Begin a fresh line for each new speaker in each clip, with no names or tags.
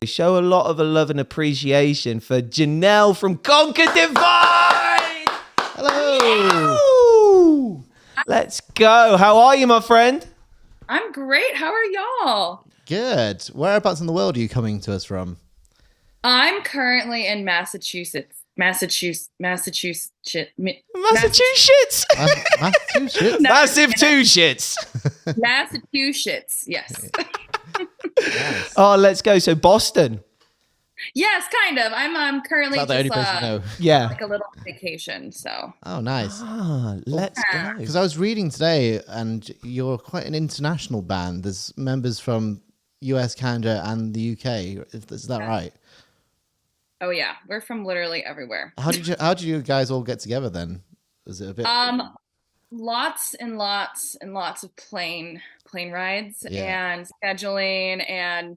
Show a lot of love and appreciation for Janel from Conquer Divide.
Hello.
Ew. Let's go. How are you, my friend?
I'm great. How are y'all?
Good. Whereabouts in the world are you coming to us from?
I'm currently in Massachusetts.
Massachusetts.
Massive
Massive two shits.
Massachusetts. Yes.
Nice.
Oh, let's go. So Boston.
Yes, kind of. I'm currently
Is that the only place you know?
Yeah.
like a little vacation. So.
Oh, nice.
Ah, let's go.
Because I was reading today, and you're quite an international band. There's members from US, Canada, and the UK. Is that right?
Oh yeah, we're from literally everywhere.
How did you guys all get together then? Was it a bit?
Lots and lots and lots of plane rides
Yeah.
and scheduling and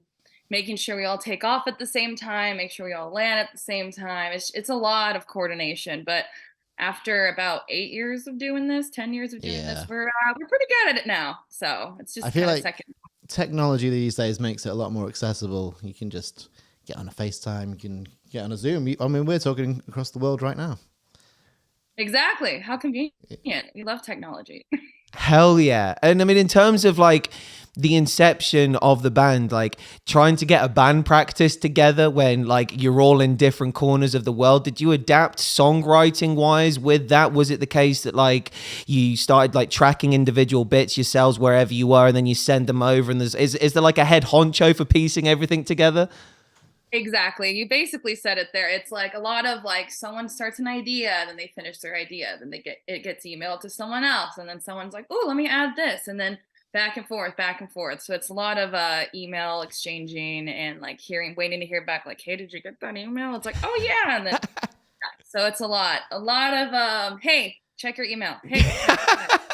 making sure we all take off at the same time, make sure we all land at the same time. It's a lot of coordination, but after about 8 years of doing this, 10 years of doing this, we're pretty good at it now. So it's just
I feel like
second.
Technology these days makes it a lot more accessible. You can just get on a FaceTime, you can get on a Zoom. I mean, we're talking across the world right now.
Exactly. How convenient. We love technology.
Hell yeah. And I mean, in terms of like the inception of the band, like trying to get a band practice together when like you're all in different corners of the world, did you adapt songwriting wise with that? Was it the case that like you started like tracking individual bits yourselves wherever you were and then you send them over, and is there like a head honcho for piecing everything together?
Exactly. You basically said it there. It's like a lot of like someone starts an idea, then they finish their idea, then it gets emailed to someone else, and then someone's like, "Oh, let me add this," and then back and forth, back and forth. So it's a lot of email exchanging and like waiting to hear back. Like, "Hey, did you get that email?" It's like, "Oh yeah," and then so it's a lot of "Hey, check your email." Hey,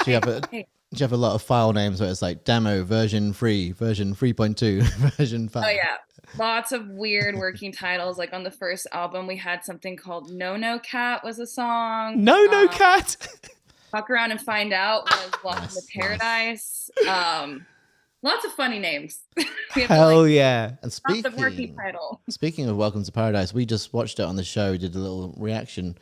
Do you have a lot of file names where it's like demo version 3, version 3.2, version 5?
Oh yeah, lots of weird working titles. Like on the first album, we had something called No Cat was a song.
No cat.
Fuck Around and Find Out was Welcome to Paradise. Lots of funny names. We have
Hell yeah.
And
lots of working title.
Speaking of Welcome to Paradise, we just watched it on the show, did a little reaction.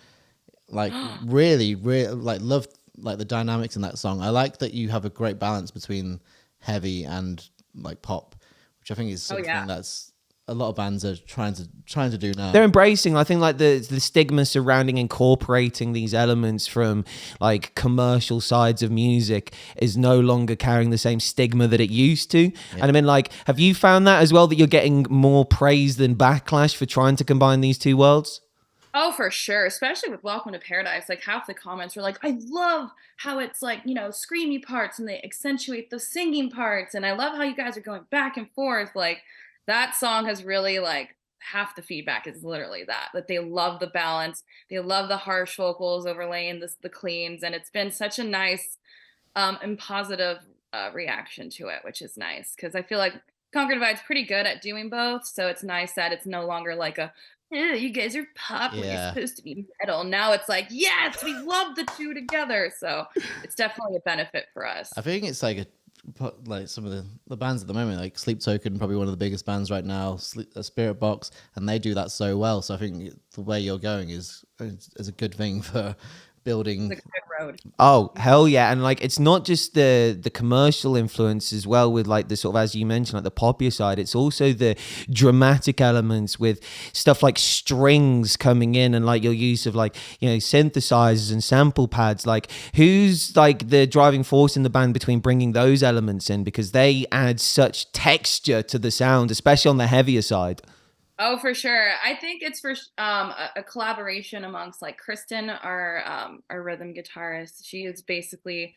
Like really like loved like the dynamics in that song. I like that you have a great balance between heavy and like pop, which I think is something that's a lot of bands are trying to do now.
They're embracing, I think, like the stigma surrounding incorporating these elements from like commercial sides of music is no longer carrying the same stigma that it used to. And I mean, like, have you found that as well, that you're getting more praise than backlash for trying to combine these two worlds?
Oh, for sure. Especially with Welcome to Paradise. Like half the comments were like, I love how it's like, screamy parts and they accentuate the singing parts. And I love how you guys are going back and forth. Like that song has really like half the feedback is literally that they love the balance. They love the harsh vocals overlaying the cleans. And it's been such a nice and positive reaction to it, which is nice. Cause I feel like Conquer Divide's pretty good at doing both. So it's nice that it's no longer like you guys are pop when you're supposed to be metal. Now it's like, yes, we love the two together. So it's definitely a benefit for us.
I think it's like some of the bands at the moment, like Sleep Token, probably one of the biggest bands right now, Spirit Box, and they do that so well. So I think the way you're going is a good thing for building.
It's a good road.
Oh, hell yeah. And like, it's not just the commercial influence as well with like the sort of, as you mentioned, like the popular side. It's also the dramatic elements with stuff like strings coming in and like your use of like, synthesizers and sample pads. Like who's like the driving force in the band between bringing those elements in? Because they add such texture to the sound, especially on the heavier side.
Oh, for sure. I think it's for a collaboration amongst like Kristen, our rhythm guitarist. She is basically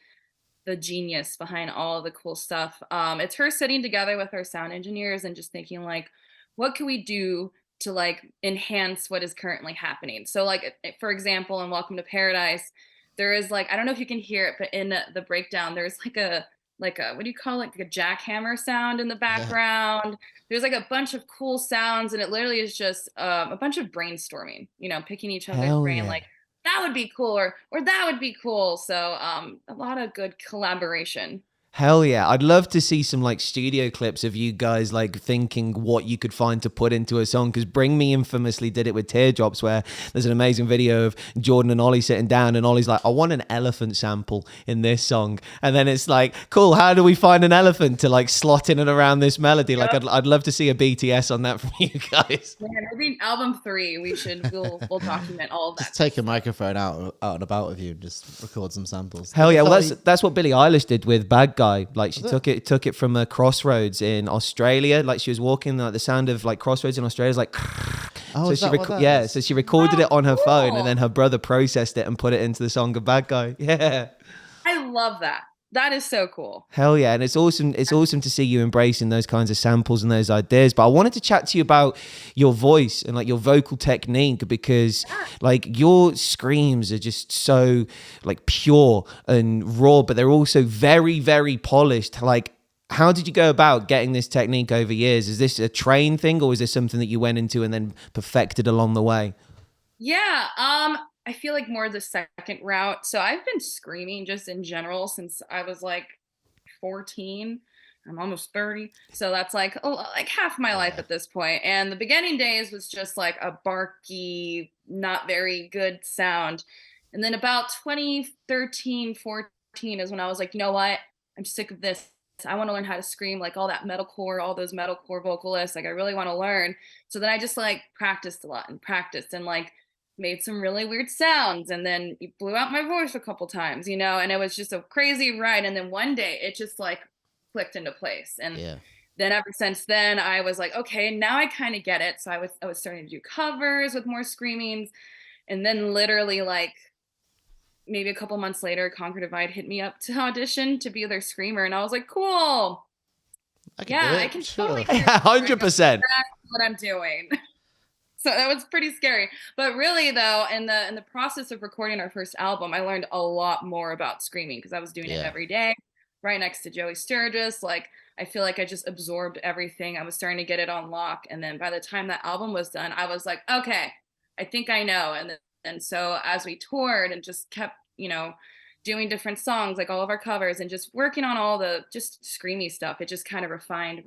the genius behind all of the cool stuff. It's her sitting together with our sound engineers and just thinking like, what can we do to like enhance what is currently happening? So like, for example, in Welcome to Paradise, there is like, I don't know if you can hear it, but in the breakdown, there's like a what do you call it? Like a jackhammer sound in the background. Yeah. There's like a bunch of cool sounds, and it literally is just a bunch of brainstorming, picking each other's brain, like that would be cool or that would be cool. So a lot of good collaboration.
Hell yeah. I'd love to see some like studio clips of you guys like thinking what you could find to put into a song, because Bring Me infamously did it with Teardrops, where there's an amazing video of Jordan and Ollie sitting down and Ollie's like, I want an elephant sample in this song. And then it's like, cool, how do we find an elephant to like slot in and around this melody? Like I'd love to see a BTS on that from you guys.
Yeah, maybe album 3, we'll document all of that.
Just take a microphone out and about with you and just record some samples.
Hell yeah. Well, that's what Billie Eilish did with Bad Guy. Like she took it from a crossroads in Australia. Like she was walking, like the sound of like crossroads in Australia is like.
Oh,
so she recorded it on her phone, and then her brother processed it and put it into the song of Bad Guy. Yeah.
I love that. That is so cool.
Hell yeah. And it's awesome to see you embracing those kinds of samples and those ideas. But I wanted to chat to you about your voice and like your vocal technique, because like your screams are just so like pure and raw, but they're also very, very polished. Like, how did you go about getting this technique over years? Is this a trained thing, or is this something that you went into and then perfected along the way?
Yeah, I feel like more the second route. So I've been screaming just in general since I was like 14. I'm almost 30. So that's like like half my life at this point. And the beginning days was just like a barky, not very good sound. And then about 2013, 14 is when I was like, you know what? I'm sick of this. I want to learn how to scream like all that metalcore, all those metalcore vocalists. Like I really want to learn. So then I just like practiced a lot and like made some really weird sounds, and then blew out my voice a couple times, and it was just a crazy ride. And then one day it just like clicked into place. And then ever since then I was like, okay, now I kind of get it. So I was starting to do covers with more screamings. And then literally like maybe a couple months later, Conquer Divide hit me up to audition to be their screamer. And I was like, cool. I can totally
100%.
That's what I'm doing. So that was pretty scary. But really though, in the process of recording our first album, I learned a lot more about screaming, because I was doing it every day, right next to Joey Sturgis. Like I feel like I just absorbed everything. I was starting to get it on lock. And then by the time that album was done, I was like, okay, I think I know. And so as we toured and just kept, doing different songs, like all of our covers, and just working on all the just screamy stuff, it just kind of refined.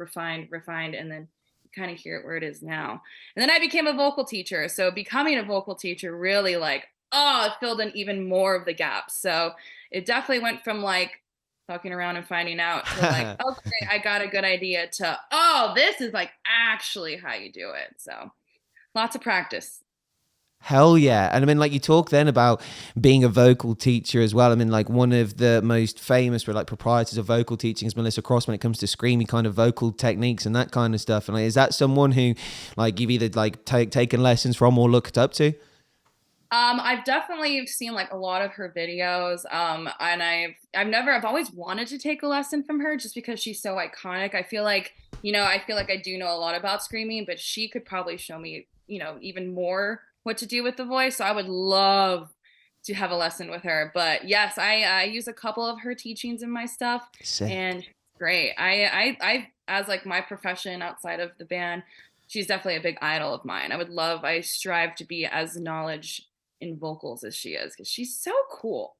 And then kind of hear it where it is now. And then I became a vocal teacher. So becoming a vocal teacher really like, it filled in even more of the gaps. So it definitely went from like fucking around and finding out to like, okay, I got a good idea, to, this is like actually how you do it. So lots of practice.
Hell yeah. And I mean, like you talk then about being a vocal teacher as well. I mean, like one of the most famous like proprietors of vocal teaching is Melissa Cross when it comes to screamy kind of vocal techniques and that kind of stuff. And like, is that someone who like you've either like taken lessons from or looked up to?
I've definitely seen like a lot of her videos. And I've always wanted to take a lesson from her just because she's so iconic. I feel like I do know a lot about screaming, but she could probably show me, even more what to do with the voice. So I would love to have a lesson with her. But yes, I use a couple of her teachings in my stuff.
Sick.
And great. I as like my profession outside of the band, she's definitely a big idol of mine. I strive to be as knowledge in vocals as she is, because she's so cool.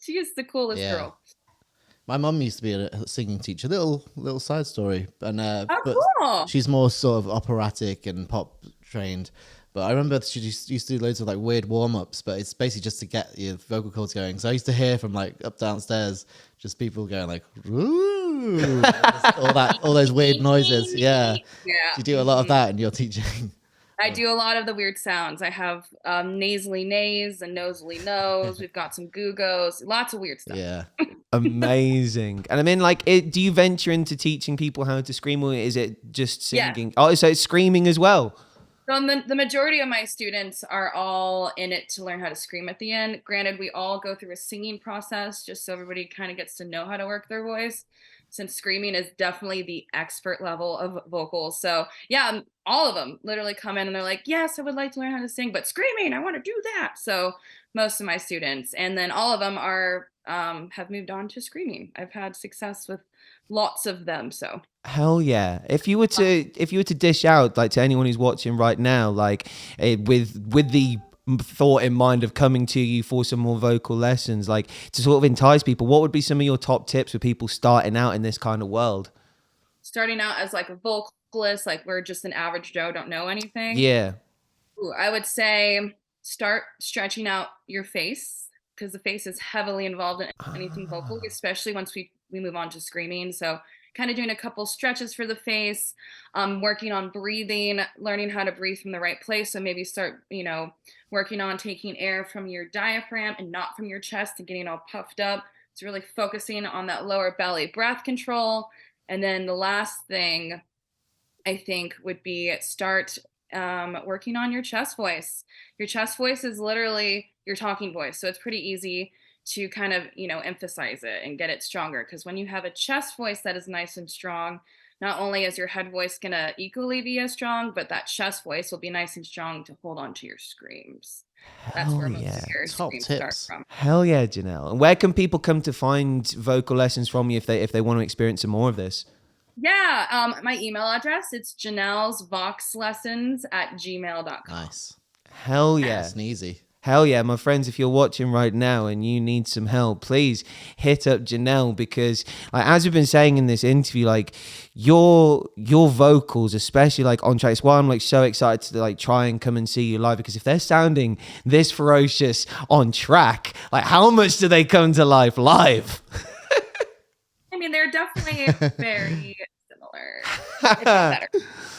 She is the coolest girl.
My mum used to be a singing teacher. Little side story, and but
cool.
She's more sort of operatic and pop trained. But I remember she used to do loads of like weird warm-ups, but it's basically just to get your vocal cords going. So I used to hear from like up downstairs, just people going like, "Ooh," all those weird noises. Yeah. You do a lot of that in your teaching.
I do a lot of the weird sounds. I have nasally nays and nosely nose. We've got some googos, lots of weird stuff.
Yeah.
Amazing. And I mean, like, do you venture into teaching people how to scream, or is it just singing?
Yeah.
Oh, so it's screaming as well.
So the majority of my students are all in it to learn how to scream at the end. Granted, we all go through a singing process just so everybody kind of gets to know how to work their voice, since screaming is definitely the expert level of vocals. So yeah, all of them literally come in and they're like, yes, I would like to learn how to sing, but screaming, I want to do that. So most of my students, and then all of them are have moved on to screaming. I've had success with lots of them. So
hell yeah. If you were to dish out like to anyone who's watching right now, like with the thought in mind of coming to you for some more vocal lessons, like to sort of entice people, what would be some of your top tips for people starting out in this kind of world?
Starting out as like a vocalist, like we're just an average Joe, don't know anything.
Yeah.
Ooh, I would say start stretching out your face, because the face is heavily involved in anything vocal, especially once we move on to screaming. So kind of doing a couple stretches for the face, working on breathing, learning how to breathe from the right place. So maybe start, working on taking air from your diaphragm and not from your chest and getting all puffed up. It's really focusing on that lower belly breath control. And then the last thing I think would be start working on your chest voice. Your chest voice is literally your talking voice. So it's pretty easy to kind of, emphasize it and get it stronger. Because when you have a chest voice that is nice and strong, not only is your head voice going to equally be as strong, but that chest voice will be nice and strong to hold on to your screams. That's
Hell
where most
yeah.
of your
Top
screams start
tips.
from.
Hell yeah, Janelle. And where can people come to find vocal lessons from you if they want to experience some more of this?
Yeah, my email address, it's janelsvoxlessons@gmail.com.
Nice.
Hell yeah.
Nice and easy.
Hell yeah, my friends, if you're watching right now and you need some help, please hit up Janelle, because like, as we've been saying in this interview, like your vocals, especially like on track, it's why I'm like so excited to like try and come and see you live, because if they're sounding this ferocious on track, like how much do they come to life live?
I mean, they're definitely very similar. If not better.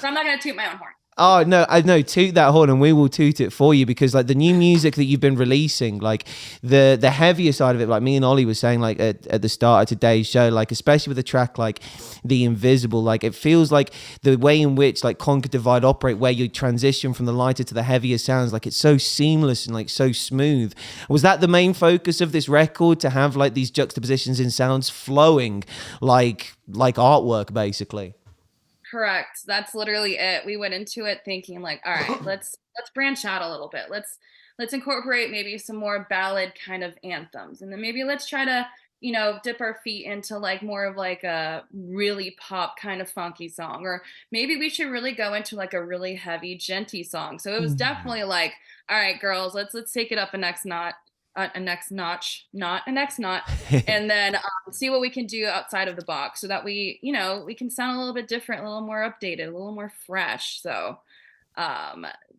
So I'm not going to toot my own horn.
Oh no, I know, toot that horn and we will toot it for you, because like the new music that you've been releasing, like the heavier side of it, like me and Ollie was saying like at the start of today's show, like especially with a track like The Invisible, like it feels like the way in which like Conquer Divide Operate, where you transition from the lighter to the heavier sounds, like it's so seamless and like so smooth. Was that the main focus of this record, to have like these juxtapositions in sounds flowing like artwork basically?
Correct. That's literally it. We went into it thinking like, all right, let's branch out a little bit. Let's incorporate maybe some more ballad kind of anthems. And then maybe let's try to, dip our feet into like more of like a really pop kind of funky song. Or maybe we should really go into like a really heavy genty song. So it was definitely like, all right, girls, let's take it up a next notch. And then see what we can do outside of the box, so that we can sound a little bit different, a little more updated, a little more fresh. So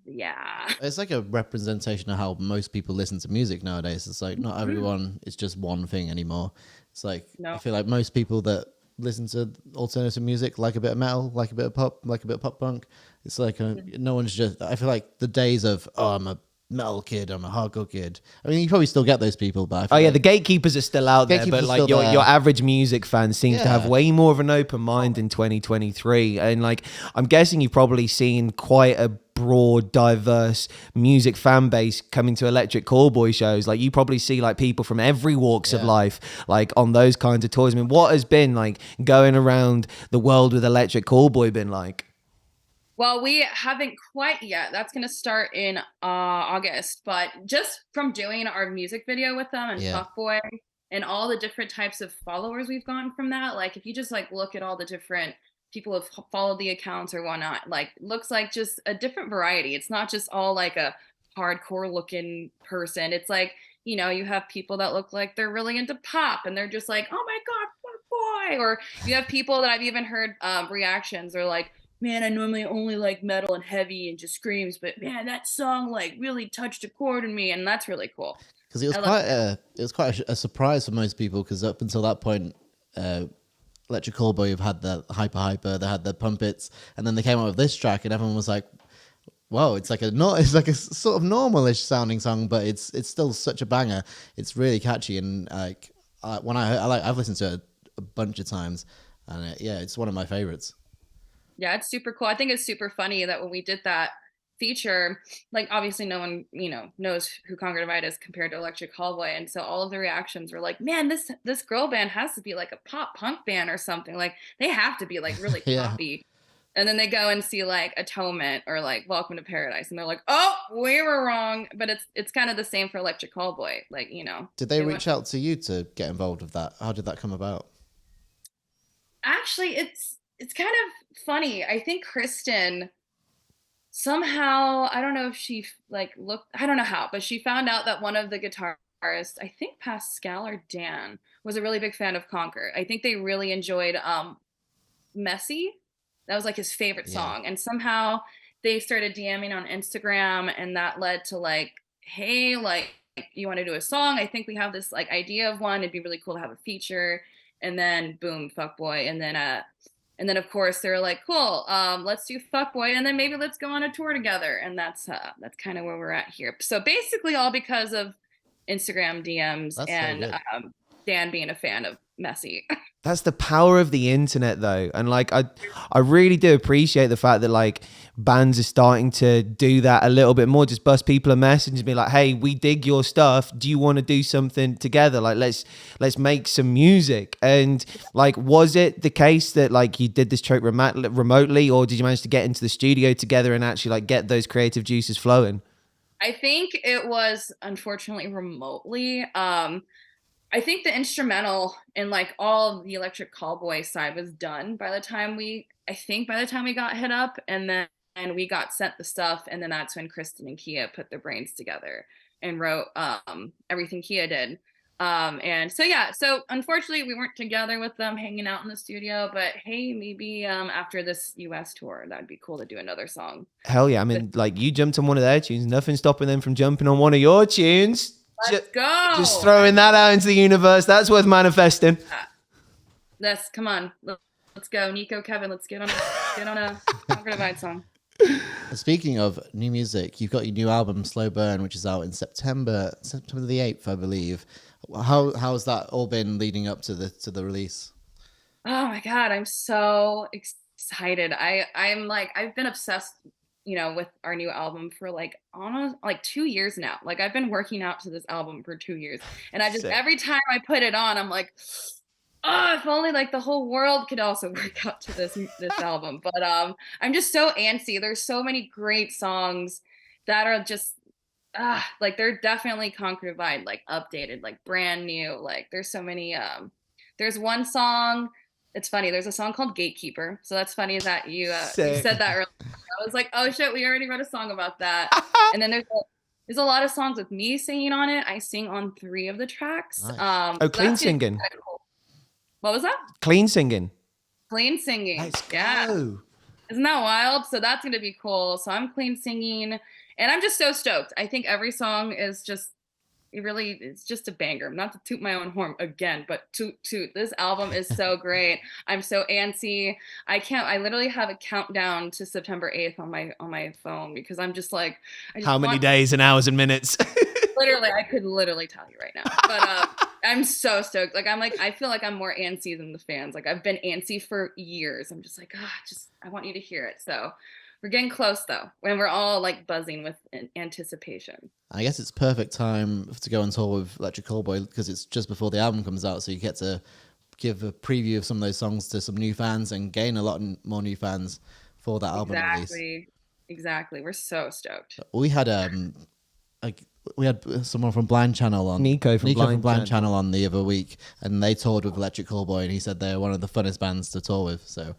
yeah,
It's like a representation of how most people listen to music nowadays. It's like not everyone is just one thing anymore. It's like I feel like most people that listen to alternative music like a bit of metal, like a bit of pop, like a bit of pop punk. It's like no one's just. I feel like the days of I'm a metal kid, I'm a hardcore kid. I mean, you probably still get those people, but I feel like
the gatekeepers are still out there, but like your average music fan seems to have way more of an open mind in 2023. And like, I'm guessing you've probably seen quite a broad, diverse music fan base coming to Electric Callboy shows. Like you probably see like people from every walks of life, like on those kinds of tours. I mean, what has been like going around the world with Electric Callboy been like?
Well, we haven't quite yet. That's going to start in August. But just from doing our music video with them and Fuck Boi and all the different types of followers we've gotten from that, like if you just like look at all the different people who have followed the accounts or whatnot, like looks like just a different variety. It's not just all like a hardcore looking person. It's like, you have people that look like they're really into pop and they're just like, oh my God, Fuck Boi. Or you have people that I've even heard reactions are like, man, I normally only like metal and heavy and just screams, but man, that song like really touched a chord in me, and that's really cool.
Because it was quite a surprise for most people, because up until that point, Electric Callboy have had the hyper, they had the pump its, and then they came out with this track, and everyone was like, "Whoa, it's like a sort of normalish sounding song, but it's still such a banger. It's really catchy, and like I've listened to it a bunch of times, and it's one of my favorites."
Yeah, it's super cool. I think it's super funny that when we did that feature, like obviously no one, knows who Conquer Divide is compared to Electric Callboy. And so all of the reactions were like, man, this girl band has to be like a pop punk band or something. Like they have to be like really poppy. And then they go and see like Atonement or like Welcome to Paradise, and they're like, oh, we were wrong. But it's kind of the same for Electric Callboy. Like,
Did they reach out to you to get involved with that? How did that come about?
Actually, it's kind of funny. I think Kristen somehow, I don't know if she like looked, I don't know how, but she found out that one of the guitarists, I think Pascal or Dan, was a really big fan of Conquer. I think they really enjoyed Messy. That was like his favorite
Yeah.
song. And somehow they started DMing on Instagram, and that led to like, hey, like, you want to do a song? I think we have this like idea of one. It'd be really cool to have a feature. And then boom, Fuck Boy. And then of course they were like, cool, let's do Fuck Boy, and then maybe let's go on a tour together. And that's kind of where we're at here. So basically all because of Instagram DMs
That's
and
so good.
Dan being a fan of Messy.
That's the power of the internet, though. And like, I really do appreciate the fact that like bands are starting to do that a little bit more. Just bust people a message and be like, "Hey, we dig your stuff. Do you want to do something together? Like, let's make some music." And like, was it the case that like you did this track remotely, or did you manage to get into the studio together and actually like get those creative juices flowing?
I think it was unfortunately remotely. I think the instrumental and like all of the Electric Callboy side was done by the time I think by the time we got hit up, and then we got sent the stuff, and then that's when Kristen and Kia put their brains together and wrote everything Kia did. And so yeah, so unfortunately we weren't together with them hanging out in the studio, but hey, maybe after this US tour, that'd be cool to do another song.
Hell yeah. I mean, like you jumped on one of their tunes, nothing stopping them from jumping on one of your tunes.
Let's go.
Just throwing that out into the universe. That's worth manifesting.
Come on. Let's go. Nico, Kevin, let's get on a Conquer Divide song.
Speaking of new music, you've got your new album Slow Burn, which is out in September the 8th, I believe. How's that all been leading up to the release?
Oh my God, I'm so excited. I'm like, I've been obsessed, with our new album for like almost like 2 years now. Like I've been working out to this album for 2 years. And I just,
Sick.
every time I put it on, I'm like, oh, if only like the whole world could also work out to this album. But I'm just so antsy. There's so many great songs that are just like they're definitely Conquer Divide, like updated, like brand new. Like there's so many there's one song, it's funny, there's a song called Gatekeeper. So that's funny that you said that earlier. I was like, oh shit, we already wrote a song about that. And then there's a lot of songs with me singing on it. I sing on 3 of the tracks.
Nice.
Oh, clean singing.
What was that?
Clean singing.
Clean singing.
Let's
yeah.
go.
Isn't that wild? So that's going to be cool. So I'm clean singing, and I'm just so stoked. I think every song is just, it's just a banger. Not to toot my own horn again, but toot. This album is so great. I'm so antsy. I literally have a countdown to September 8th on my phone, because I'm just like,
How many days and hours and minutes?
Literally, I could literally tell you right now. But I'm so stoked. Like I feel like I'm more antsy than the fans. Like I've been antsy for years. I'm just like, I want you to hear it. So we're getting close though, when we're all like buzzing with anticipation.
I guess it's perfect time to go on tour with Electric Callboy, because it's just before the album comes out, so you get to give a preview of some of those songs to some new fans and gain a lot more new fans for that album release.
Exactly. We're so stoked.
We had we had someone from Blind Channel on.
Nico from Blind
Channel on the other week, and they toured with Electric Callboy, and he said they're one of the funnest bands to tour with. So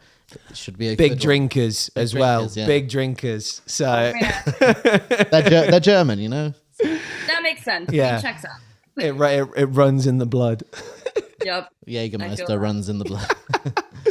it should be a
big drinkers as well.
Yeah.
Big drinkers. So
they're German, you know.
That makes sense.
Yeah.
It checks out.
It runs in the blood.
Yep.
Jägermeister runs in the blood.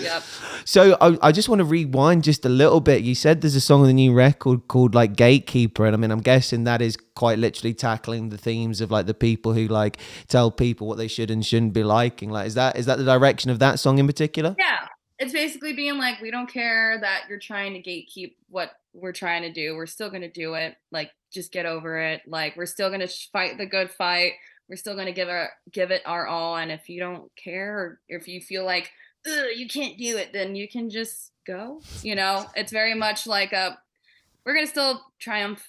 Yep.
So I just want to rewind just a little bit. You said there's a song on the new record called like Gatekeeper, and I mean I'm guessing that is quite literally tackling the themes of like the people who like tell people what they should and shouldn't be liking. Like is that the direction of that song in particular?
Yeah. It's basically being like, we don't care that you're trying to gatekeep what we're trying to do. We're still going to do it. Like just get over it. Like we're still going to fight the good fight. We're still going to give it our all. And if you don't care, or if you feel like you can't do it, then you can just go. It's very much like we're going to still triumph.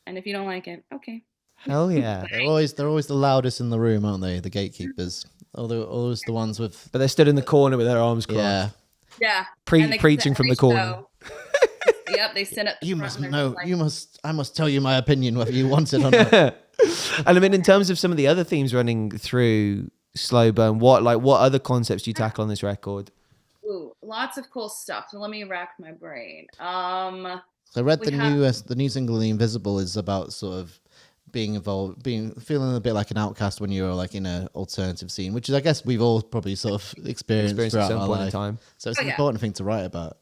And if you don't like it, okay.
Hell yeah.
They're always the loudest in the room, aren't they? The gatekeepers. Always the ones with.
But they're stood in the corner with their arms crossed.
Yeah.
Yeah.
Preaching from the corner.
Yep, they sit up.
You must know. I must tell you my opinion, whether you want it or not.
And I mean, in terms of some of the other themes running through Slow Burn, what other concepts do you tackle on this record?
Ooh, lots of cool stuff. So let me rack my brain.
So I read
We
the new single "The Invisible" is about sort of being involved, feeling a bit like an outcast when you're like in an alternative scene, which is, I guess, we've all probably sort of experienced
Experience at
throughout
some
our
point in
life.
time.
So it's
Oh
an
yeah.
important thing to write about.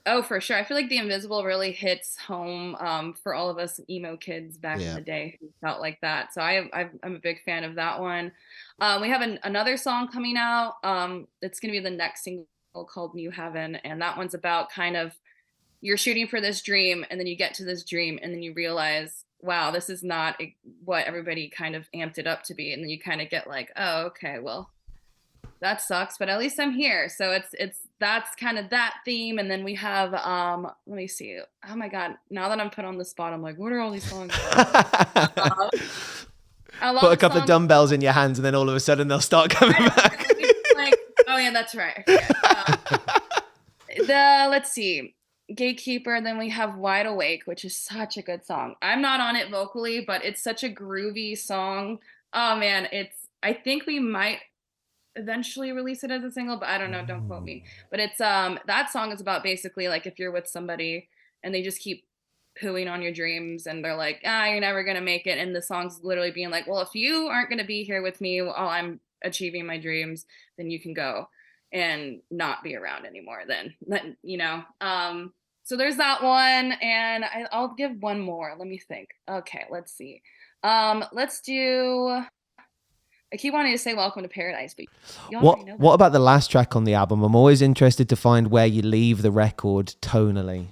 Oh, for sure. I feel like The Invisible really hits home for all of us emo kids back in
Yeah.
the day who felt like that. So I'm a big fan of that one. We have another song coming out. It's going to be the next single called New Heaven. And that one's about kind of you're shooting for this dream and then you get to this dream and then you realize, wow, this is not what everybody kind of amped it up to be. And then you kind of get like, oh, okay, well, that sucks, but at least I'm here. So that's kind of that theme. And then we have let me see. Oh my god, now that I'm put on the spot, I'm like, what are all these songs about? A lot
Put a
of
couple of
songs,
dumbbells in your hands, and then all of a sudden they'll start coming back.
like, oh yeah, that's right. I forget. Let's see. Gatekeeper, then we have Wide Awake, which is such a good song. I'm not on it vocally, but it's such a groovy song. Oh man, I think we might eventually release it as a single, but I don't know, don't quote me. But it's that song is about basically like if you're with somebody and they just keep pooing on your dreams and they're like, you're never gonna make it. And the song's literally being like, well, if you aren't gonna be here with me while I'm achieving my dreams, then you can go and not be around anymore then. So there's that one, and I'll give one more. Let me think. Okay, let's see. Let's do. I keep wanting to say "Welcome to Paradise," but y'all already know that.
What about the last track on the album? I'm always interested to find where you leave the record tonally.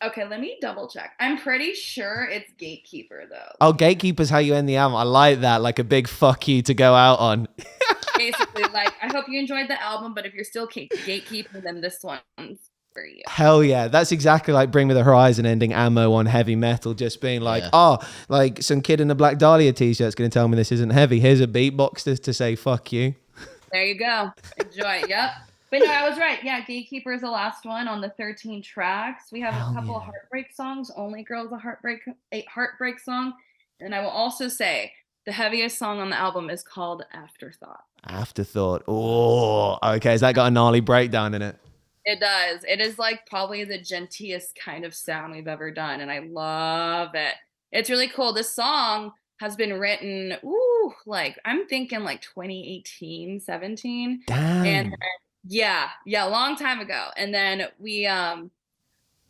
Okay, let me double check. I'm pretty sure it's Gatekeeper though.
Oh, Gatekeeper's how you end the album. I like that, like a big fuck you to go out on.
Basically, like, I hope you enjoyed the album, but if you're still Gatekeeper, then this one's for you.
Hell yeah. That's exactly like Bring Me the Horizon ending Ammo on heavy metal, just being like, like some kid in a Black Dahlia t-shirt's going to tell me this isn't heavy. Here's a beatbox to say fuck you.
There you go. Enjoy. Yep. But no, I was right. Yeah, Gatekeeper is the last one on the 13 tracks. We have a couple of heartbreak songs. Only Girl's a heartbreak song. And I will also say the heaviest song on the album is called Afterthought.
Afterthought. Oh, okay. Has that got a gnarly breakdown in it?
It does. It is like probably the gentiest kind of sound we've ever done. And I love it. It's really cool. This song has been written, like I'm thinking like 2018, 17.
Damn.
And yeah, a long time ago. And then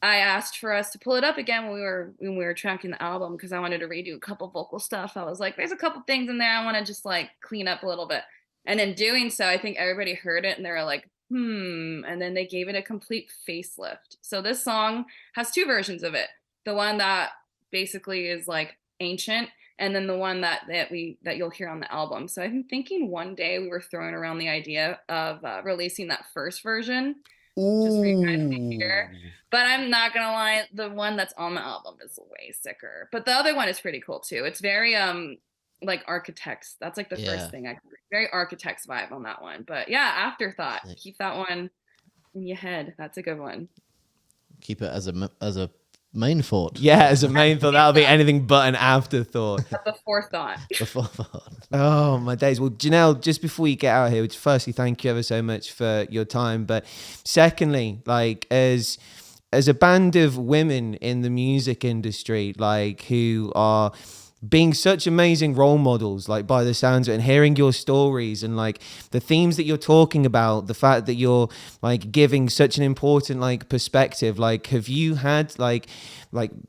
I asked for us to pull it up again when we were tracking the album because I wanted to redo a couple vocal stuff. I was like, there's a couple things in there I want to just like clean up a little bit. And in doing so, I think everybody heard it and they were like, and then they gave it a complete facelift. So this song has two versions of it. The one that basically is like ancient, and then the one that you'll hear on the album. So I'm thinking one day we were throwing around the idea of releasing that first version. Just for you guys to hear. But I'm not gonna lie, the one that's on the album is way sicker. But the other one is pretty cool too. It's very like Architects. That's like the first thing I very Architects vibe on that one. But yeah, Afterthought. Keep that one in your head. That's a good one.
Keep it as a main thought.
Yeah, as a main thought. That'll be anything but an afterthought.
Before thought.
Before thought.
Oh my days. Well, Janel, just before you get out here, which firstly, thank you ever so much for your time. But secondly, like as a band of women in the music industry, like who are being such amazing role models, like by the sounds of it, and hearing your stories and like the themes that you're talking about, the fact that you're like giving such an important like perspective, like have you had like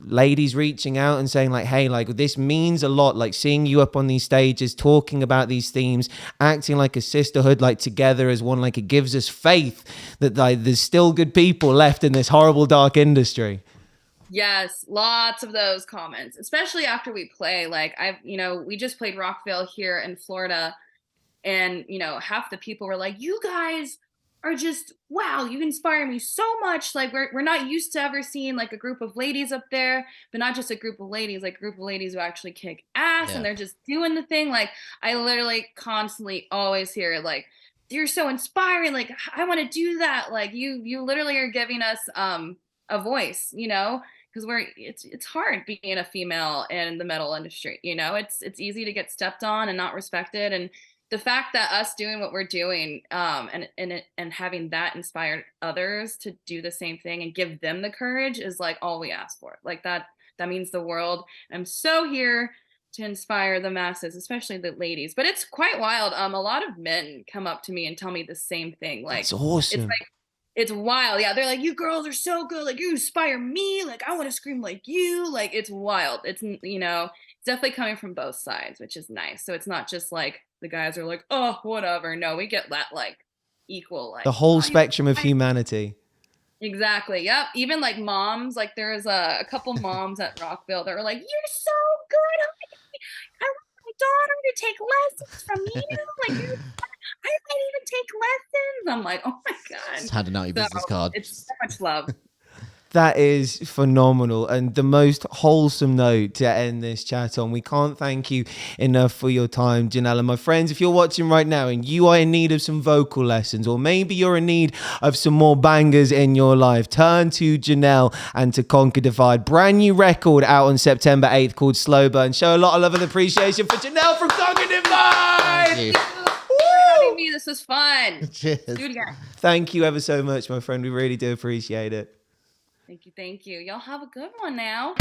ladies reaching out and saying like, hey, like this means a lot, like seeing you up on these stages talking about these themes, acting like a sisterhood, like together as one, like it gives us faith that like there's still good people left in this horrible dark industry?
Yes, lots of those comments, especially after we play. Like we just played Rockville here in Florida, and half the people were like, "You guys are just wow, you inspire me so much." Like we're not used to ever seeing like a group of ladies up there, but not just a group of ladies, like a group of ladies who actually kick ass and they're just doing the thing. Like I literally constantly always hear like, "You're so inspiring. Like I want to do that." Like you literally are giving us a voice, because it's hard being a female in the metal industry. It's easy to get stepped on and not respected, and the fact that us doing what we're doing, and having that inspire others to do the same thing and give them the courage is like all we ask for. Like that means the world. I'm so here to inspire the masses, especially the ladies. But it's quite wild. A lot of men come up to me and tell me the same thing. Like
That's
it's
awesome.
like it's wild. Yeah, they're like, you girls are so good. Like you inspire me. Like I want to scream like you. Like it's wild. It's it's definitely coming from both sides, which is nice. So it's not just like the guys are like, oh, whatever. No, we get that like equal
The
like,
whole
oh,
spectrum of humanity.
exactly. Yep. Even like moms, like there's a couple moms at Rockville that were like, "You're so good. I want my daughter to take lessons from you. Like, I might even take lessons." I'm like, "Oh my
Just
god!"
handing out your business card.
It's so much love.
That is phenomenal and the most wholesome note to end this chat on. We can't thank you enough for your time, Janel. And my friends, if you're watching right now and you are in need of some vocal lessons, or maybe you're in need of some more bangers in your life, turn to Janel and to Conquer Divide. Brand new record out on September 8th called Slow Burn. Show a lot of love and appreciation for Janel from Conquer Divide.
Thank you.
Thank you for having me. This was fun.
Cheers.
Do it again.
Thank you ever so much, my friend. We really do appreciate it.
Thank you. Thank you. Y'all have a good one now.